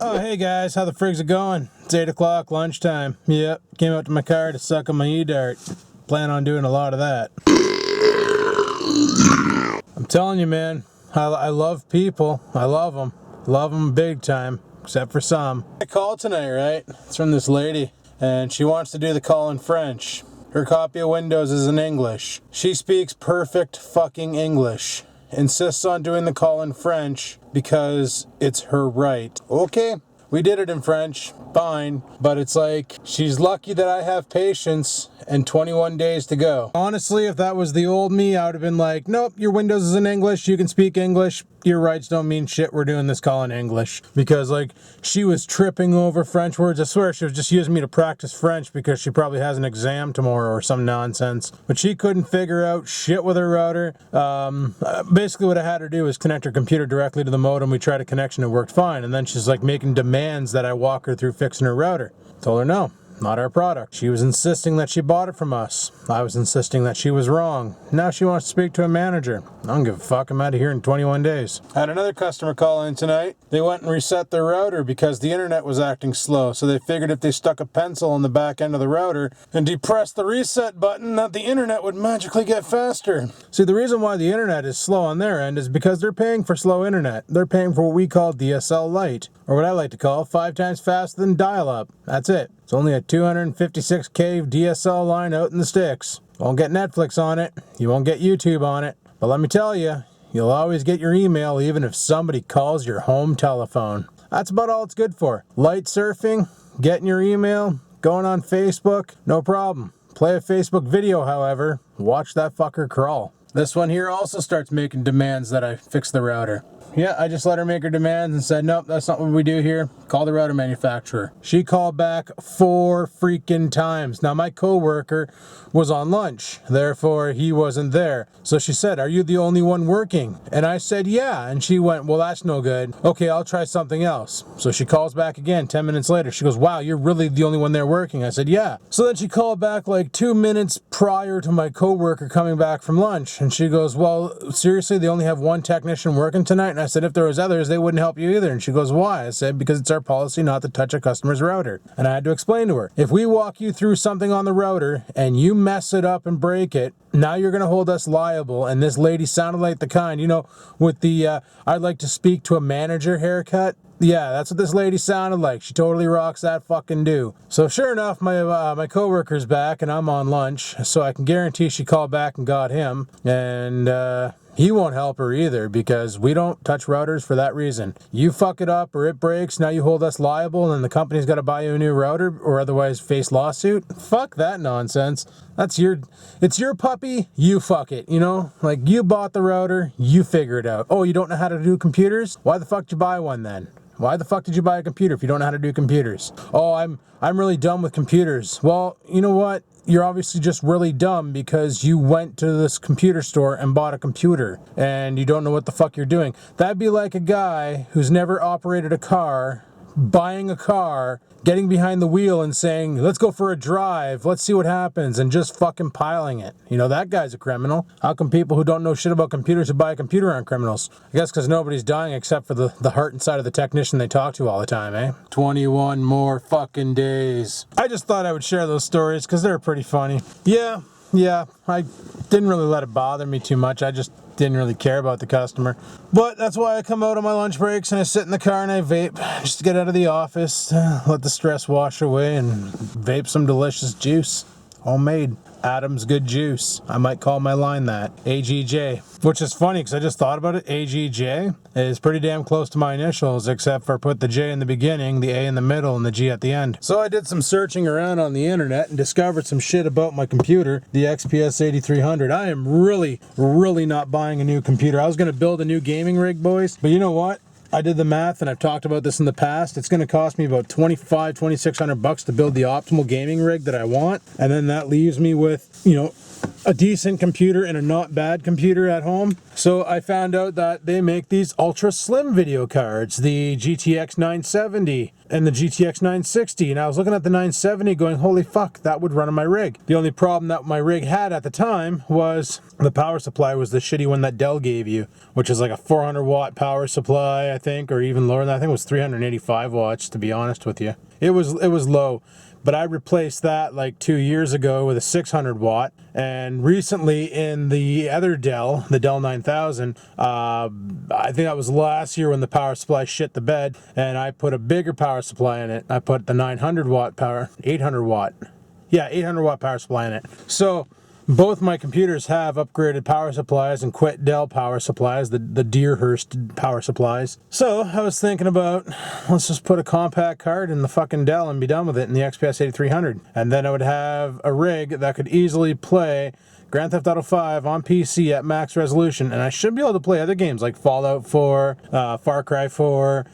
Oh, hey guys, how the frig's it going? It's 8 o'clock, lunchtime. Yep, came out to my car to suck on my e-dart. Plan on doing a lot of that. I'm telling you, man, I love people. I love them. Love them big time, except for some. I call tonight, right? It's from this lady, and she wants to do the call in French. Her copy of Windows is in English. She speaks perfect fucking English. Insists on doing the call in French because it's her right. Okay, we did it in French, fine, but it's like, she's lucky that I have patience and 21 days to go. Honestly, if that was the old me, I would have been like, nope, your Windows is in English, you can speak English, your rights don't mean shit, we're doing this call in English. Because like, she was tripping over French words. I swear she was just using me to practice French because she probably has an exam tomorrow or some nonsense. But she couldn't figure out shit with her router. Basically what I had her do was connect her computer directly to the modem. We tried a connection, it worked fine. And then she's like making demands that I walk her through fixing her router. Told her no. Not our product. She was insisting that she bought it from us. I was insisting that she was wrong. Now she wants to speak to a manager. I don't give a fuck. I'm out of here in 21 days. I had another customer call in tonight. They went and reset their router because the internet was acting slow. So they figured if they stuck a pencil on the back end of the router and depressed the reset button, that the internet would magically get faster. See, the reason why the internet is slow on their end is because they're paying for slow internet. They're paying for what we call DSL Lite, or what I like to call 5 times faster than dial-up. That's it. It's only a 256K DSL line out in the sticks. Won't get Netflix on it. You won't get YouTube on it. But let me tell you, you'll always get your email even if somebody calls your home telephone. That's about all it's good for. Light surfing, getting your email, going on Facebook, no problem. Play a Facebook video, however. Watch that fucker crawl. This one here also starts making demands that I fix the router. Yeah, I just let her make her demands and said, nope, that's not what we do here. Call the router manufacturer. She called back 4 freaking times. Now, my coworker was on lunch, therefore he wasn't there. So she said, are you the only one working? And I said, yeah. And she went, well, that's no good. Okay, I'll try something else. So she calls back again 10 minutes later. She goes, wow, you're really the only one there working? I said, yeah. So then she called back like 2 minutes prior to my coworker coming back from lunch. And she goes, well, seriously, they only have one technician working tonight? And I said, if there was others, they wouldn't help you either. And she goes, why? I said, because it's our policy not to touch a customer's router. And I had to explain to her, if we walk you through something on the router and you mess it up and break it, now you're going to hold us liable. And this lady sounded like the kind, you know, with the, I'd like to speak to a manager haircut. Yeah, that's what this lady sounded like. She totally rocks that fucking do. So sure enough, my coworker's back and I'm on lunch, so I can guarantee she called back and got him. And he won't help her either because we don't touch routers for that reason. You fuck it up or it breaks, now you hold us liable and then the company's got to buy you a new router or otherwise face lawsuit. Fuck that nonsense. It's your puppy, you fuck it, you know? Like, you bought the router, you figure it out. Oh, you don't know how to do computers? Why the fuck did you buy one then? Why the fuck did you buy a computer if you don't know how to do computers? Oh, I'm really dumb with computers. Well, you know what? You're obviously just really dumb because you went to this computer store and bought a computer and you don't know what the fuck you're doing. That'd be like a guy who's never operated a car, buying a car, getting behind the wheel and saying, let's go for a drive, let's see what happens, and just fucking piling it. You know, that guy's a criminal. How come people who don't know shit about computers who buy a computer aren't criminals? I guess because nobody's dying except for the heart inside of the technician they talk to all the time, eh? 21 more fucking days. I just thought I would share those stories because they're pretty funny. Yeah, I didn't really let it bother me too much. I just didn't really care about the customer. But that's why I come out on my lunch breaks and I sit in the car and I vape just to get out of the office, let the stress wash away and vape some delicious juice. Homemade. Adam's Good Juice. I might call my line that. AGJ. Which is funny because I just thought about it. AGJ is pretty damn close to my initials except for put the J in the beginning, the A in the middle, and the G at the end. So I did some searching around on the internet and discovered some shit about my computer, the XPS 8300. I am really not buying a new computer. I was going to build a new gaming rig, boys. But you know what? I did the math and I've talked about this in the past. It's going to cost me about $2,600 to build the optimal gaming rig that I want. And then that leaves me with, you know, a decent computer and a not bad computer at home. So I found out that they make these ultra slim video cards, the GTX 970 and the GTX 960. And I was looking at the 970 going, holy fuck, that would run on my rig. The only problem that my rig had at the time was the power supply was the shitty one that Dell gave you, which is like a 400 watt power supply, I think, or even lower than that. I think it was 385 watts, to be honest with you. It was low. But I replaced that like 2 years ago with a 600 watt. And recently in the other Dell, the Dell 9000, I think that was last year when the power supply shit the bed, and I put a bigger power supply in it. I put the 900 watt power, 800 watt. Yeah, 800 watt power supply in it. So both my computers have upgraded power supplies and quit Dell power supplies, the Deerhurst power supplies. So I was thinking about, let's just put a compact card in the fucking Dell and be done with it in the XPS 8300. And then I would have a rig that could easily play Grand Theft Auto 5 on PC at max resolution, and I should be able to play other games like Fallout 4, Far Cry 4,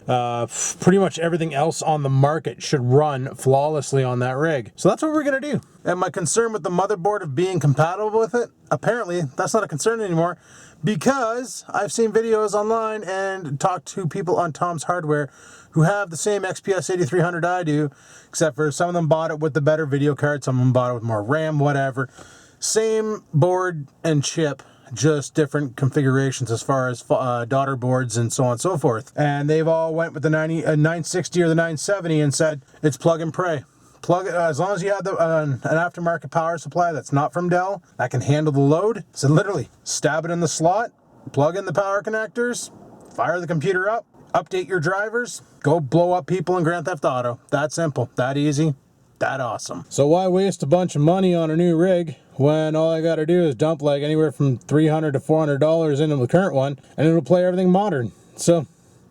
pretty much everything else on the market should run flawlessly on that rig. So that's what we're gonna do. And my concern with the motherboard of being compatible with it, apparently that's not a concern anymore, because I've seen videos online and talked to people on Tom's Hardware who have the same XPS 8300 I do, except for some of them bought it with the better video card, some of them bought it with more RAM, whatever. Same board and chip, just different configurations as far as daughter boards and so on and so forth. And they've all went with the 960 or the 970 and said it's plug and pray. Plug it, as long as you have an aftermarket power supply that's not from Dell, that can handle the load. So literally, stab it in the slot, plug in the power connectors, fire the computer up, update your drivers, go blow up people in Grand Theft Auto. That simple, that easy, that awesome. So why waste a bunch of money on a new rig when all I gotta do is dump like anywhere from $300 to $400 into the current one and it'll play everything modern? So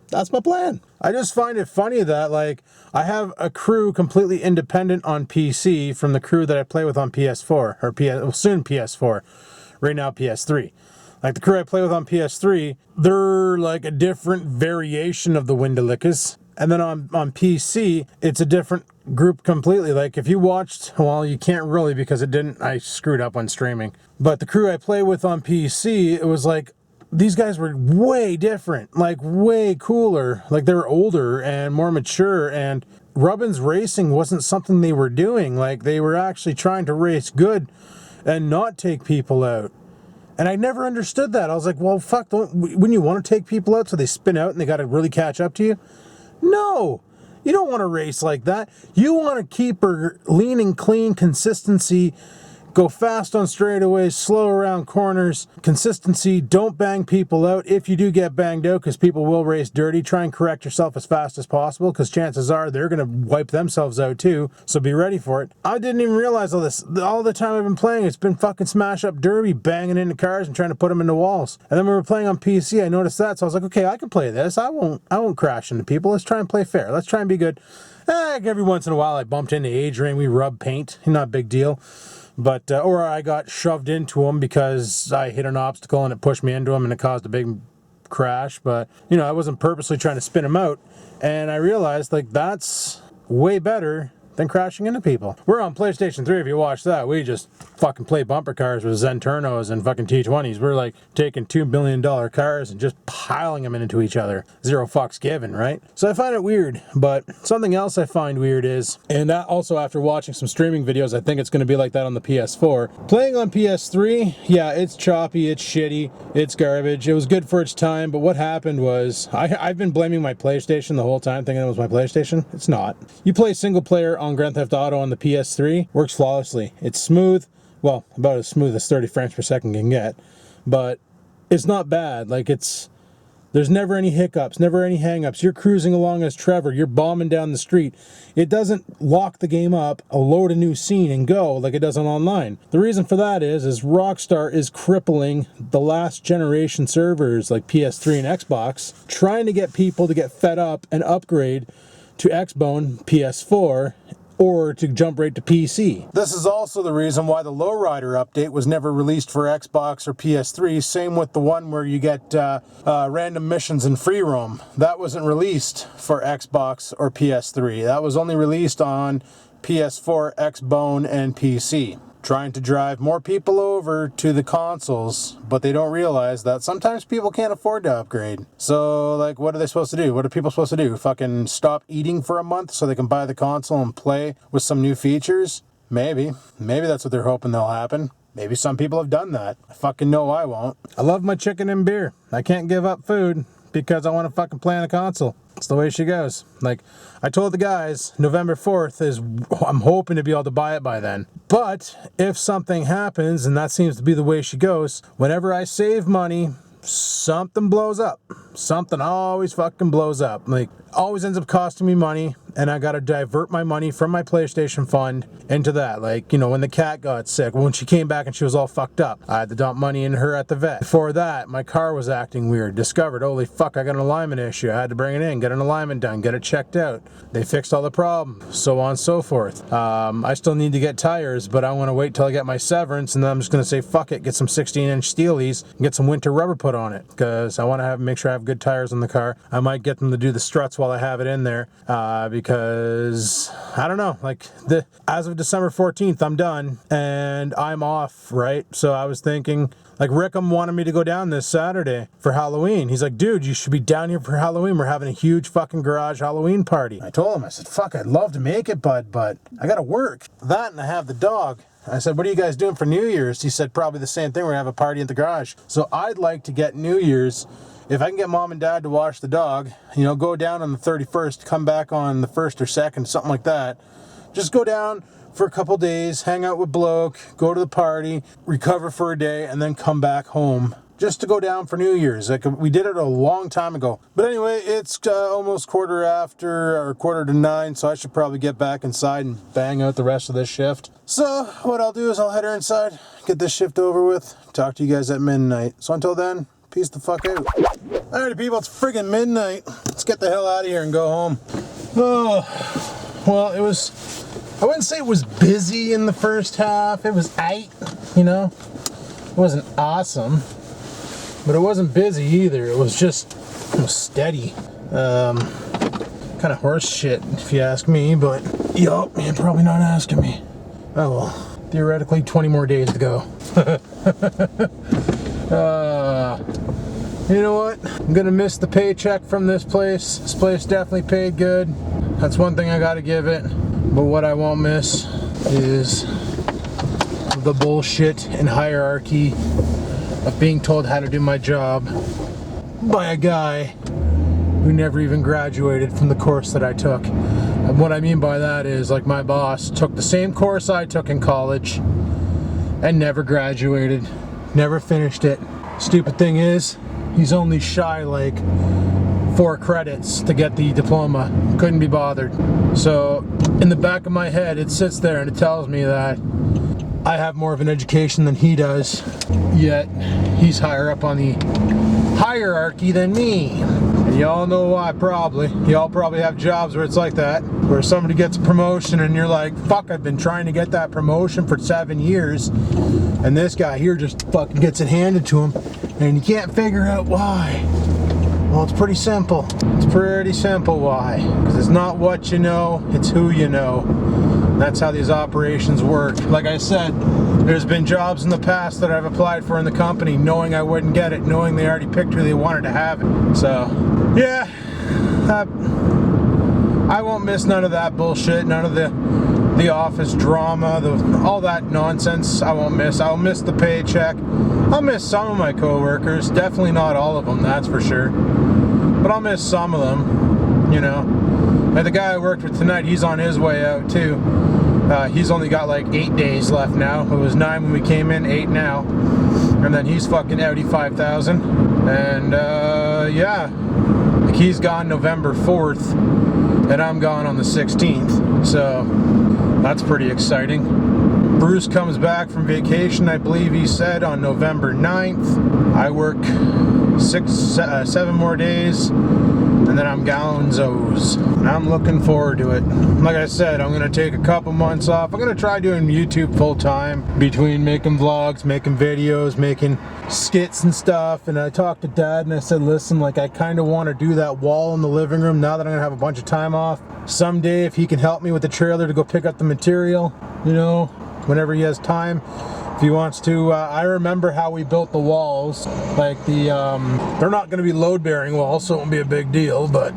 that's my plan. I just find it funny that like I have a crew completely independent on PC from the crew that I play with on PS4 or soon PS4, right now PS3. Like the crew I play with on PS3, they're like a different variation of the Windalikas. And then on PC, it's a different group completely. Like if you watched, well, you can't really because I screwed up on streaming. But the crew I play with on PC, it was like, these guys were way different, like way cooler. Like they were older and more mature, and Rubbins Racing wasn't something they were doing. Like they were actually trying to race good and not take people out. And I never understood that. I was like, well, fuck, wouldn't you want to take people out so they spin out and they got to really catch up to you? No, you don't want to race like that. You want to keep her lean and clean, consistency, go fast on straightaways, slow around corners, consistency, don't bang people out. If you do get banged out, because people will race dirty, try and correct yourself as fast as possible, because chances are they're going to wipe themselves out too, so be ready for it. I didn't even realize all this. All the time I've been playing, it's been fucking smash up derby, banging into cars and trying to put them into walls. And then when we were playing on PC, I noticed that, so I was like, okay, I can play this. I won't crash into people. Let's try and play fair. Let's try and be good. Every once in a while I bumped into Adrian, we rubbed paint, not a big deal. But, or I got shoved into him because I hit an obstacle and it pushed me into him and it caused a big crash. But, you know, I wasn't purposely trying to spin him out. And I realized, like, that's way better than crashing into people. We're on PlayStation 3, if you watch that. We just fucking play bumper cars with Zenturnos and fucking T20s. We're like taking $2 billion cars and just piling them into each other. Zero fucks given, right? So I find it weird, but something else I find weird is, and that also after watching some streaming videos, I think it's going to be like that on the PS4. Playing on PS3, yeah, it's choppy, it's shitty, it's garbage. It was good for its time, but what happened was, I've been blaming my PlayStation the whole time, thinking it was my PlayStation. It's not. You play single player on Grand Theft Auto on the PS3, works flawlessly. It's smooth, well, about as smooth as 30 frames per second can get, but it's not bad. Like there's never any hiccups, never any hangups. You're cruising along as Trevor, you're bombing down the street. It doesn't lock the game up, load a new scene and go like it does on online. The reason for that is Rockstar is crippling the last generation servers like PS3 and Xbox, trying to get people to get fed up and upgrade to Xbone, PS4, or to jump right to PC. This is also the reason why the Lowrider update was never released for Xbox or PS3. Same with the one where you get random missions in free roam. That wasn't released for Xbox or PS3. That was only released on PS4, Xbone, and PC. trying to drive more people over to the consoles, but they don't realize that sometimes people can't afford to upgrade. So, like, what are they supposed to do? What are people supposed to do? Fucking stop eating for a month so they can buy the console and play with some new features? Maybe. Maybe that's what they're hoping will happen. Maybe some people have done that. I fucking know I won't. I love my chicken and beer. I can't give up food because I want to fucking play on a console. It's the way she goes. Like, I told the guys, November 4th is, I'm hoping to be able to buy it by then. But if something happens, and that seems to be the way she goes, whenever I save money, something blows up. Something always fucking blows up. Like, always ends up costing me money, and I gotta divert my money from my PlayStation fund into that. Like, you know, when the cat got sick, when she came back and she was all fucked up, I had to dump money in her at the vet. Before that, my car was acting weird. Discovered, holy fuck, I got an alignment issue. I had to bring it in, get an alignment done, get it checked out. They fixed all the problems, so on and so forth. I still need to get tires, but I want to wait till I get my severance, and then I'm just gonna say fuck it, get some 16-inch steelies and get some winter rubber put on it, because I want to make sure I have good tires on the car. I might get them to do the struts while I have it in there, because I don't know, like, as of December 14th I'm done and I'm off, right? So I was thinking, like, Rickham wanted me to go down this Saturday for Halloween. He's like, dude, you should be down here for Halloween. We're having a huge fucking garage Halloween party. I told him, I said, fuck, I'd love to make it, bud, but I gotta work. That, and I have the dog. I said, what are you guys doing for New Year's? He said, probably the same thing. We're gonna have a party at the garage. So I'd like to get New Year's, if I can get mom and dad to wash the dog, you know, go down on the 31st, come back on the 1st or 2nd, something like that. Just go down for a couple days, hang out with Bloke, go to the party, recover for a day, and then come back home. Just to go down for New Year's. Like, we did it a long time ago. But anyway, it's almost quarter to 9, so I should probably get back inside and bang out the rest of this shift. So what I'll do is I'll head her inside, get this shift over with, talk to you guys at midnight. So until then, peace the fuck out. Alrighty people, it's friggin' midnight. Let's get the hell out of here and go home. Oh, well, I wouldn't say it was busy in the first half. It was aight, you know. It wasn't awesome, but it wasn't busy either. It was steady. Kind of horse shit, if you ask me, but yup, you're probably not asking me. Oh well, theoretically 20 more days to go. You know what? I'm gonna miss the paycheck from this place. This place definitely paid good. That's one thing I gotta give it. But what I won't miss is the bullshit and hierarchy of being told how to do my job by a guy who never even graduated from the course that I took. And what I mean by that is, like, my boss took the same course I took in college and never graduated, never finished it. Stupid thing is, he's only shy like 4 credits to get the diploma. Couldn't be bothered. So in the back of my head, it sits there and it tells me that I have more of an education than he does, yet he's higher up on the hierarchy than me. And y'all know why, probably. Y'all probably have jobs where it's like that, where somebody gets a promotion and you're like, fuck, I've been trying to get that promotion for 7 years, and this guy here just fucking gets it handed to him, and you can't figure out why. Well, it's pretty simple. It's pretty simple why. Because it's not what you know, it's who you know. That's how these operations work. Like I said, there's been jobs in the past that I've applied for in the company knowing I wouldn't get it, knowing they already picked who they wanted to have it. So, yeah, I won't miss none of that bullshit, none of the office drama, all that nonsense. I won't miss. I'll miss the paycheck. I'll miss some of my coworkers. Definitely not all of them, that's for sure. But I'll miss some of them, you know. And the guy I worked with tonight, he's on his way out too. He's only got like 8 days left now. It was 9 when we came in, 8 now. And then he's fucking Audi 5000. And yeah, like, he's gone November 4th, and I'm gone on the 16th. So that's pretty exciting. Bruce comes back from vacation, I believe he said, on November 9th. I work 7 more days, and then I'm gonzos. And I'm looking forward to it. Like I said, I'm gonna take a couple months off. I'm gonna try doing YouTube full time, between making vlogs, making videos, making skits and stuff. And I talked to Dad and I said, listen, like, I kind of want to do that wall in the living room now that I'm gonna have a bunch of time off. Someday, if he can help me with the trailer to go pick up the material, you know, whenever he has time. If he wants to, I remember how we built the walls. Like they're not going to be load-bearing walls, so it won't be a big deal, but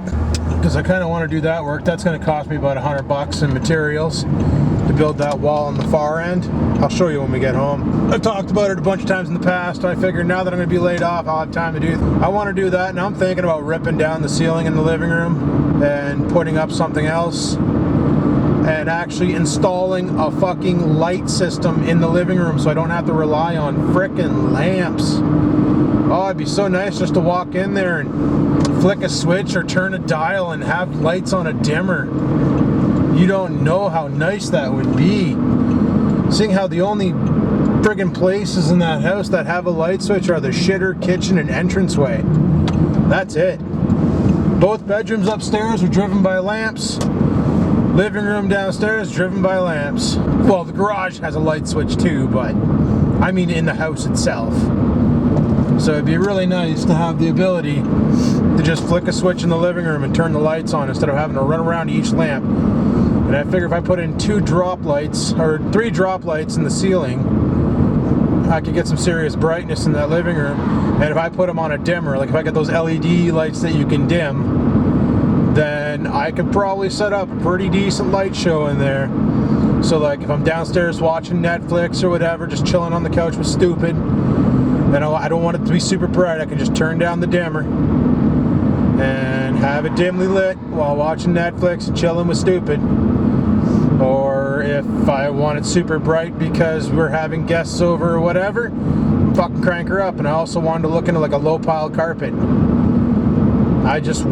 because I kind of want to do that work, that's going to cost me about $100 in materials to build that wall on the far end. I'll show you when we get home. I've talked about it a bunch of times in the past. I figured now that I'm going to be laid off, I'll have time to do it. I want to do that, and I'm thinking about ripping down the ceiling in the living room and putting up something else, and actually installing a fucking light system in the living room so I don't have to rely on frickin' lamps. Oh, it'd be so nice just to walk in there and flick a switch or turn a dial and have lights on a dimmer. You don't know how nice that would be. Seeing how the only friggin' places in that house that have a light switch are the shitter, kitchen, and entranceway. That's it. Both bedrooms upstairs are driven by lamps. Living room downstairs driven by lamps. Well, the garage has a light switch too, but I mean in the house itself. So it'd be really nice to have the ability to just flick a switch in the living room and turn the lights on instead of having to run around to each lamp. And I figure if I put in 2 drop lights or 3 drop lights in the ceiling, I could get some serious brightness in that living room. And if I put them on a dimmer, like if I get those LED lights that you can dim, then I could probably set up a pretty decent light show in there. So like if I'm downstairs watching Netflix or whatever, just chilling on the couch with Stupid, and I don't want it to be super bright, I can just turn down the dimmer and have it dimly lit while watching Netflix and chilling with Stupid. Or if I want it super bright because we're having guests over or whatever, fucking crank her up. And I also wanted to look into like a low pile carpet. I just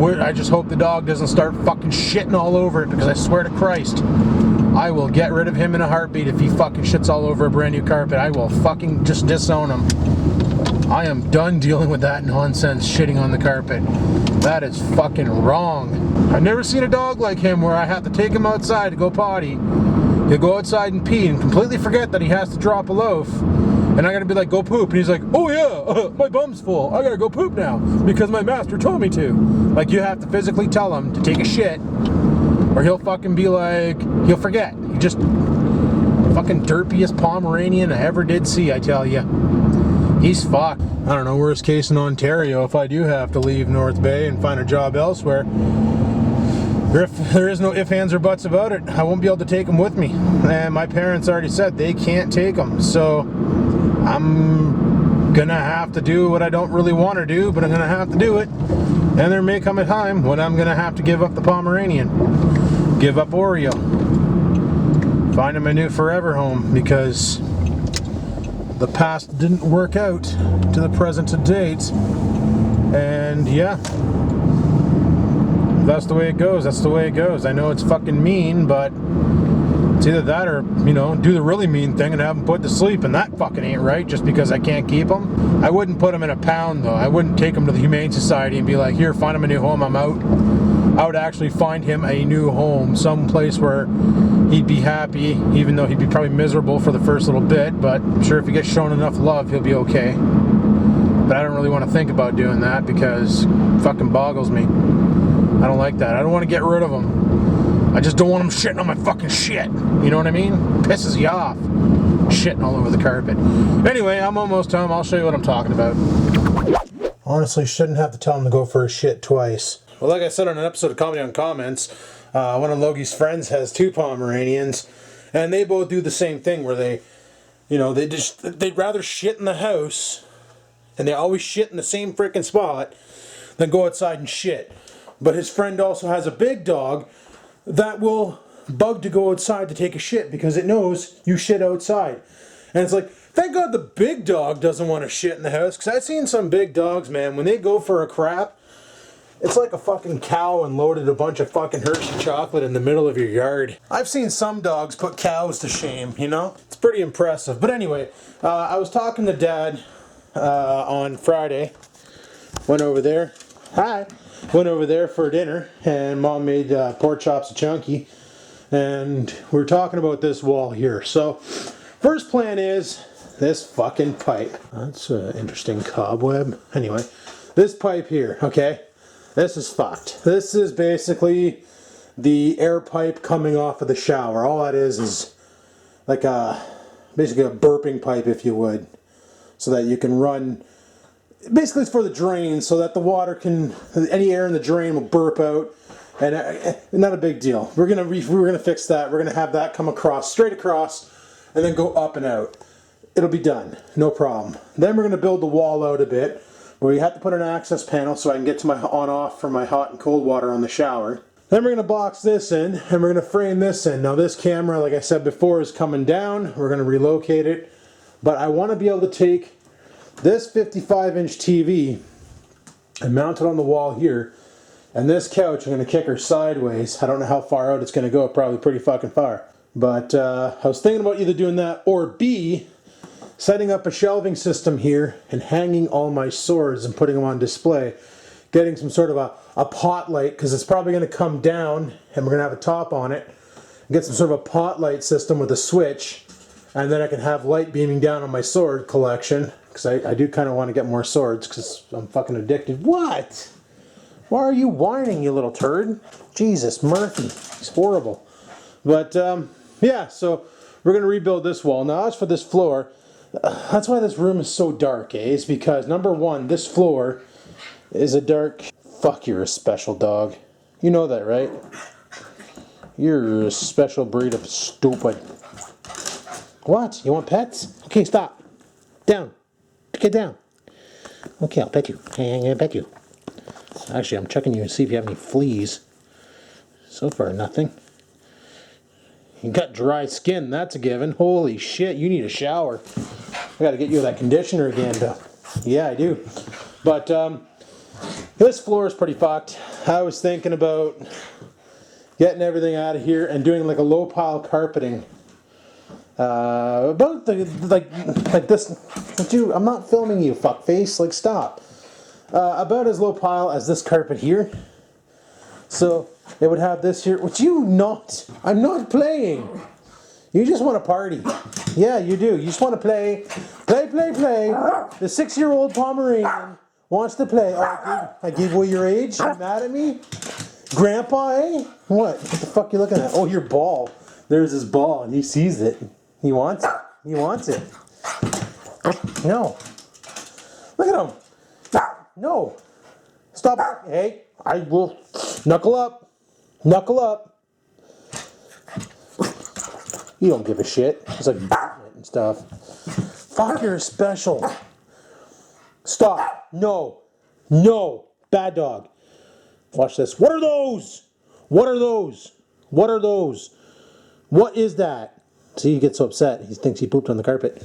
hope the dog doesn't start fucking shitting all over it, because I swear to Christ, I will get rid of him in a heartbeat if he fucking shits all over a brand new carpet. I will fucking just disown him. I am done dealing with that nonsense shitting on the carpet. That is fucking wrong. I've never seen a dog like him where I have to take him outside to go potty. He'll go outside and pee and completely forget that he has to drop a loaf. And I gotta be like, go poop. And he's like, oh yeah, my bum's full. I gotta go poop now because my master told me to. Like, you have to physically tell him to take a shit, or he'll fucking be like, he'll forget. He just fucking derpiest Pomeranian I ever did see, I tell you. He's fucked. I don't know, worst case in Ontario, if I do have to leave North Bay and find a job elsewhere, there is no ifs, ands, or buts about it. I won't be able to take them with me. And my parents already said they can't take them. So I'm gonna have to do what I don't really want to do, but I'm gonna have to do it. And there may come a time when I'm gonna have to give up the Pomeranian. Give up Oreo. Find him a new forever home, because the past didn't work out to the present to date. And yeah, that's the way it goes. That's the way it goes. I know it's fucking mean, but it's either that or, you know, do the really mean thing and have them put to sleep, and that fucking ain't right just because I can't keep them. I wouldn't put them in a pound, though. I wouldn't take them to the Humane Society and be like, here, find him a new home, I'm out. I would actually find him a new home, some place where he'd be happy, even though he'd be probably miserable for the first little bit, but I'm sure if he gets shown enough love, he'll be okay. But I don't really want to think about doing that because it fucking boggles me. I don't like that. I don't want to get rid of him. I just don't want him shitting on my fucking shit. You know what I mean? Pisses you off. Shitting all over the carpet. Anyway, I'm almost home. I'll show you what I'm talking about. Honestly, shouldn't have to tell him to go for a shit twice. Well, like I said on an episode of Comedy on Comments, one of Logie's friends has 2 Pomeranians, and they both do the same thing where they, you know, they'd rather shit in the house, and they always shit in the same freaking spot, than go outside and shit. But his friend also has a big dog that will bug to go outside to take a shit because it knows you shit outside. And it's like, thank God the big dog doesn't want to shit in the house, because I've seen some big dogs, man, when they go for a crap, it's like a fucking cow unloaded a bunch of fucking Hershey chocolate in the middle of your yard. I've seen some dogs put cows to shame, you know? It's pretty impressive. But anyway, I was talking to Dad on Friday. Went over there. Hi. Went over there for dinner, and Mom made pork chops of Chunky. And we were talking about this wall here. So, first plan is this fucking pipe. That's an interesting cobweb. Anyway, this pipe here, okay? This is fucked. This is basically the air pipe coming off of the shower. All that is like a basically a burping pipe, if you would, so that you can run. Basically, it's for the drain, so that the water can, any air in the drain will burp out, and not a big deal. We're gonna fix that. We're gonna have that come across, straight across, and then go up and out. It'll be done, no problem. Then we're gonna build the wall out a bit, where you have to put an access panel so I can get to my on-off for my hot and cold water on the shower. Then we're gonna box this in, and we're gonna frame this in. Now this camera, like I said before, is coming down. We're gonna relocate it, but I want to be able to take this 55-inch TV and mount it on the wall here, and this couch I'm going to kick her sideways. I don't know how far out it's going to go, probably pretty fucking far. But I was thinking about either doing that or B, setting up a shelving system here and hanging all my swords and putting them on display. Getting some sort of a pot light, because it's probably going to come down and we're going to have a top on it. Get some sort of a pot light system with a switch, and then I can have light beaming down on my sword collection. Because I do kind of want to get more swords because I'm fucking addicted. What? Why are you whining, you little turd? Jesus, Murphy. He's horrible. But, yeah, so we're going to rebuild this wall. Now, as for this floor, that's why this room is so dark, eh? Is because, number one, this floor is a dark... Fuck, you're a special dog. You know that, right? You're a special breed of stupid. What? You want pets? Okay, stop. Down. Get down. Okay, I'll pet you. I'm gonna pet you. Actually, I'm checking you to see if you have any fleas. So far, nothing. You got dry skin, that's a given. Holy shit, you need a shower. I gotta get you that conditioner again, though. Yeah, I do. But, this floor is pretty fucked. I was thinking about getting everything out of here and doing like a low pile carpeting. About the, like this, dude, I'm not filming you, fuckface, like stop. About as low pile as this carpet here. So, it would have this here, would you not, I'm not playing. You just want to party. Yeah, you do, you just want to play. Play. The 6-year-old Pomeranian wants to play. Oh, I gave away your age, you mad at me? Grandpa, eh? What the fuck you looking at? Oh, your ball. There's his ball, and he sees it. He wants it. He wants it. No. Look at him. No. Stop. Hey, I will. Knuckle up. Knuckle up. You don't give a shit. It's like and stuff. Fuck, you're special. Stop. No. No. Bad dog. Watch this. What are those? What are those? What are those? What is that? See, he gets so upset. He thinks he pooped on the carpet.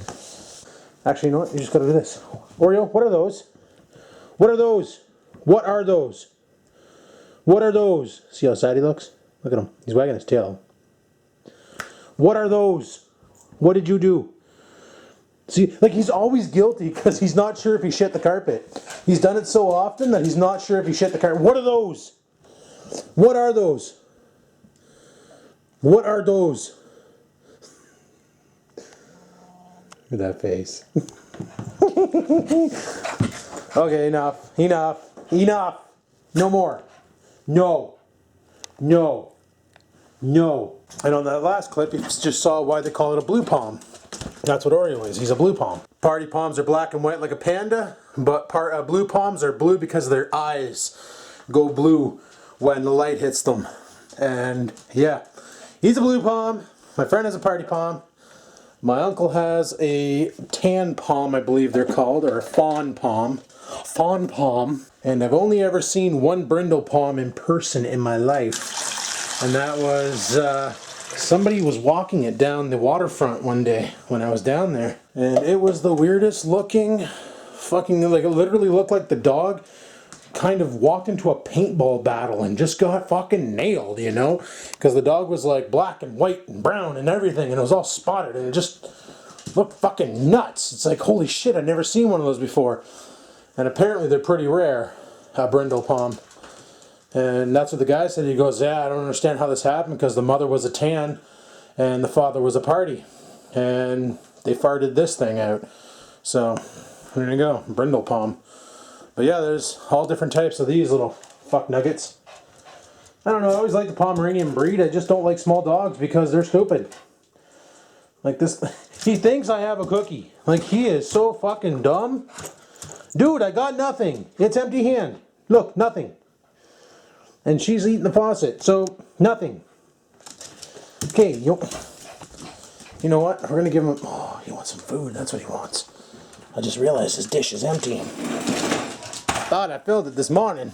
Actually, you know what? You just gotta do this. Oreo, what are those? What are those? What are those? What are those? See how sad he looks? Look at him. He's wagging his tail. What are those? What did you do? See, like he's always guilty because he's not sure if he shit the carpet. He's done it so often that he's not sure if he shit the carpet. What are those? What are those? What are those? Look at that face. Okay, enough. Enough. Enough. No more. No. No. No. And on that last clip, you just saw why they call it a blue palm. That's what Oreo is. He's a blue palm. Party palms are black and white like a panda, but blue palms are blue because their eyes go blue when the light hits them. And yeah, he's a blue palm. My friend has a party palm. My uncle has a tan palm, I believe they're called, or a fawn palm. Fawn palm. And I've only ever seen one brindle palm in person in my life. And that was, somebody was walking it down the waterfront one day when I was down there. And it was the weirdest looking, fucking, like it literally looked like the dog kind of walked into a paintball battle and just got fucking nailed, you know? Because the dog was like black and white and brown and everything, and it was all spotted, and it just looked fucking nuts. It's like, holy shit, I've never seen one of those before. And apparently they're pretty rare, a brindle palm. And that's what the guy said. He goes, yeah, I don't understand how this happened, because the mother was a tan and the father was a party. And they farted this thing out. So, there you go, brindle palm. But yeah, there's all different types of these little fuck nuggets. I don't know, I always like the Pomeranian breed. I just don't like small dogs because they're stupid. Like this, he thinks I have a cookie. Like he is so fucking dumb. Dude, I got nothing. It's empty hand. Look, nothing. And she's eating the faucet, so nothing. Okay, you know what? We're gonna give him, oh, he wants some food. That's what he wants. I just realized his dish is empty. Thought I filled it this morning.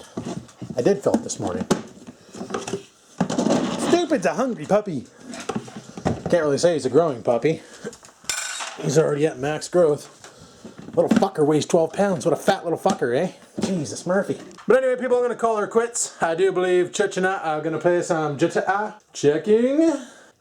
I did fill it this morning. Stupid's a hungry puppy. Can't really say he's a growing puppy. He's already at max growth. Little fucker weighs 12 pounds. What a fat little fucker, eh? Jesus, Murphy. But anyway, people, I'm going to call her quits. I do believe Church and I are going to play some GTA.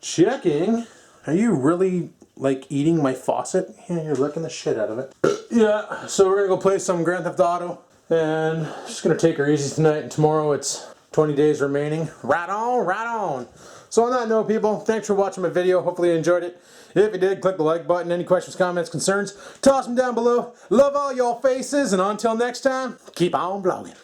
Checking. Are you really, like, eating my faucet? Yeah, you're licking the shit out of it. Yeah, so we're going to go play some Grand Theft Auto. And just going to take her easy tonight. And tomorrow it's 20 days remaining. Right on, right on. So on that note, people, thanks for watching my video. Hopefully you enjoyed it. If you did, click the like button. Any questions, comments, concerns, toss them down below. Love all y'all faces, and until next time, keep on vlogging.